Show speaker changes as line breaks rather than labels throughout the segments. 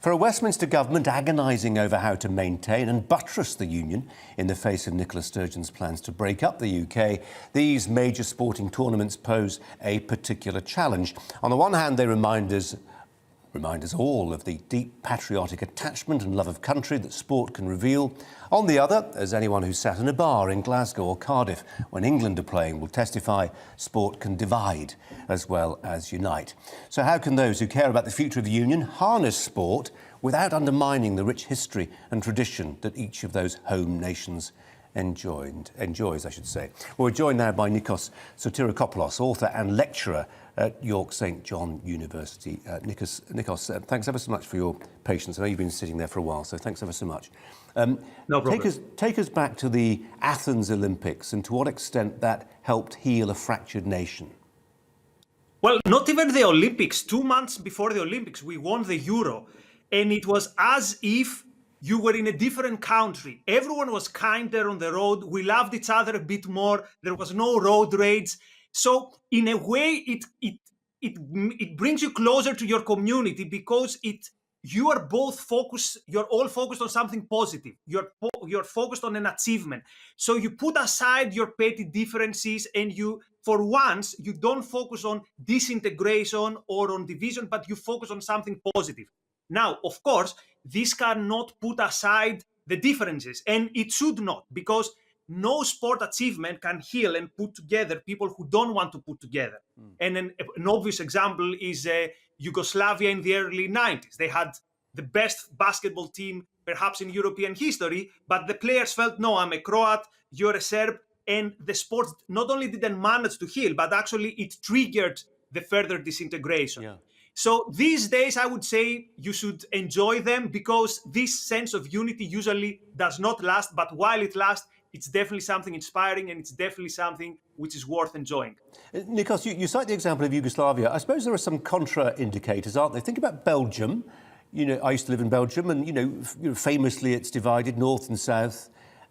For a Westminster government agonising over how to maintain and buttress the union in the face of Nicola Sturgeon's plans to break up the UK, these major sporting tournaments pose a particular challenge. On the one hand, they remind us all of the deep patriotic attachment and love of country that sport can reveal. On the other, as anyone who sat in a bar in Glasgow or Cardiff when England are playing will testify, sport can divide as well as unite. So how can those who care about the future of the union harness sport without undermining the rich history and tradition that each of those home nations enjoys, I should say. Well, we're joined now by Nikos Sotirakopoulos, author and lecturer at York St John University. Nikos, thanks ever so much for your patience. I know you've been sitting there for a while, so thanks ever so much.
No problem.
Take us back to the Athens Olympics and to what extent that helped heal a fractured nation.
Well, not even the Olympics. 2 months before the Olympics, we won the Euro, and it was as if you were in a different country. Everyone was kinder on the road. We loved each other a bit more. There was no road rage. So in a way, it brings you closer to your community because you are both focused. You're all focused on something positive. You're focused on an achievement. So you put aside your petty differences, and for once, you don't focus on disintegration or on division, but you focus on something positive. Now, of course, this cannot put aside the differences, and it should not, because no sport achievement can heal and put together people who don't want to put together. And an obvious example is Yugoslavia in the early 90s. They had the best basketball team, perhaps in European history, but the players felt, no, I'm a Croat, you're a Serb, and the sport not only didn't manage to heal, but actually it triggered the further disintegration. Yeah. So these days, I would say you should enjoy them because this sense of unity usually does not last. But while it lasts, it's definitely something inspiring, and it's definitely something which is worth enjoying.
Nikos, you cite the example of Yugoslavia. I suppose there are some contra-indicators, aren't there? Think about Belgium. You know, I used to live in Belgium, and, you know, famously it's divided north and south,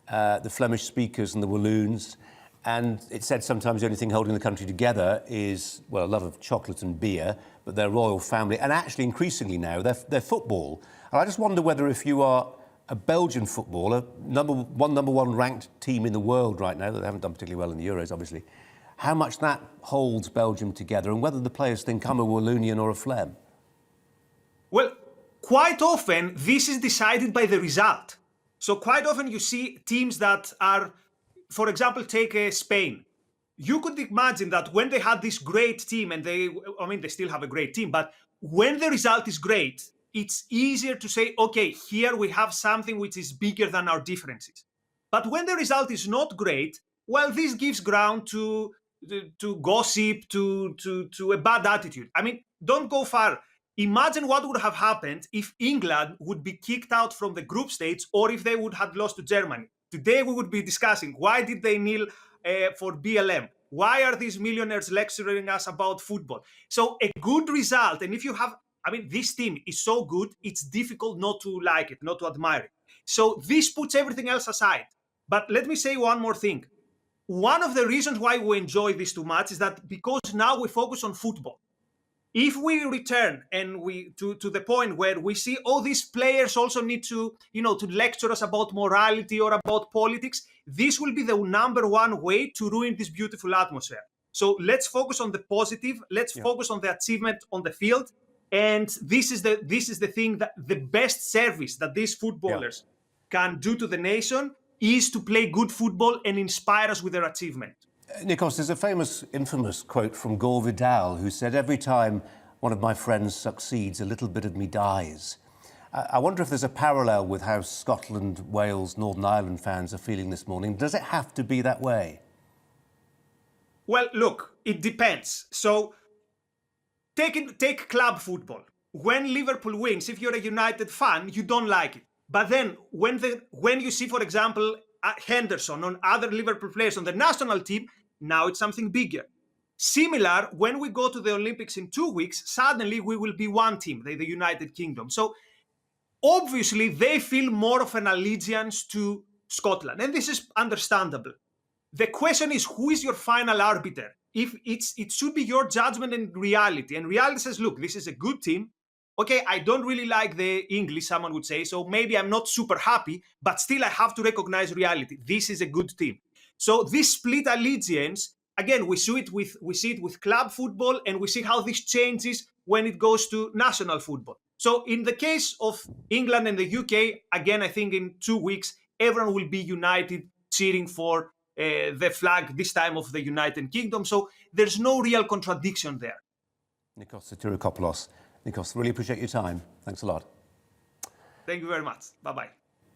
the Flemish speakers and the Walloons. And it's said sometimes the only thing holding the country together is, well, a love of chocolate and beer, but their royal family, and actually increasingly now, their football. And I just wonder whether if you are a Belgian footballer, number one ranked team in the world right now, that they haven't done particularly well in the Euros, obviously, how much that holds Belgium together, and whether the players think I'm a Wallonian or a Flem.
Well, quite often, this is decided by the result. So quite often you see teams that are, for example, take Spain. You could imagine that when they had this great team, and they still have a great team, but when the result is great, it's easier to say, okay, here we have something which is bigger than our differences. But when the result is not great, well, this gives ground to gossip, to a bad attitude. I mean, don't go far. Imagine what would have happened if England would be kicked out from the group stage, or if they would have lost to Germany. Today we would be discussing, why did they kneel for BLM? Why are these millionaires lecturing us about football? So a good result, and if you have, this team is so good, it's difficult not to like it, not to admire it. So this puts everything else aside. But let me say one more thing. One of the reasons why we enjoy this too much is that because now we focus on football. If we return and to the point where we see, these players also need to lecture us about morality or about politics, this will be the number one way to ruin this beautiful atmosphere. So let's focus on the positive. Let's focus on the achievement on the field. And this is the thing, that the best service that these footballers can do to the nation is to play good football and inspire us with their achievement.
Nikos, there's a infamous quote from Gore Vidal, who said, every time one of my friends succeeds, a little bit of me dies. I wonder if there's a parallel with how Scotland, Wales, Northern Ireland fans are feeling this morning. Does it have to be that way?
Well, look, it depends. So take club football. When Liverpool wins, if you're a United fan, you don't like it. But then when you see, for example, Henderson or other Liverpool players on the national team, now it's something bigger. Similar, when we go to the Olympics in 2 weeks, suddenly we will be one team, the United Kingdom. So obviously they feel more of an allegiance to Scotland, and this is understandable. The question is, who is your final arbiter? It should be your judgment and reality. And reality says, look, this is a good team. okay, I don't really like the English, someone would say, so maybe I'm not super happy, but still I have to recognize reality. This is a good team. So this split allegiance, again, we see it with club football, and we see how this changes when it goes to national football. So in the case of England and the UK, again, I think in 2 weeks, everyone will be united cheering for the flag, this time of the United Kingdom. So there's no real contradiction there.
Nikos Sotirakopoulos. Nikos, really appreciate your time. Thanks a lot.
Thank you very much. Bye-bye.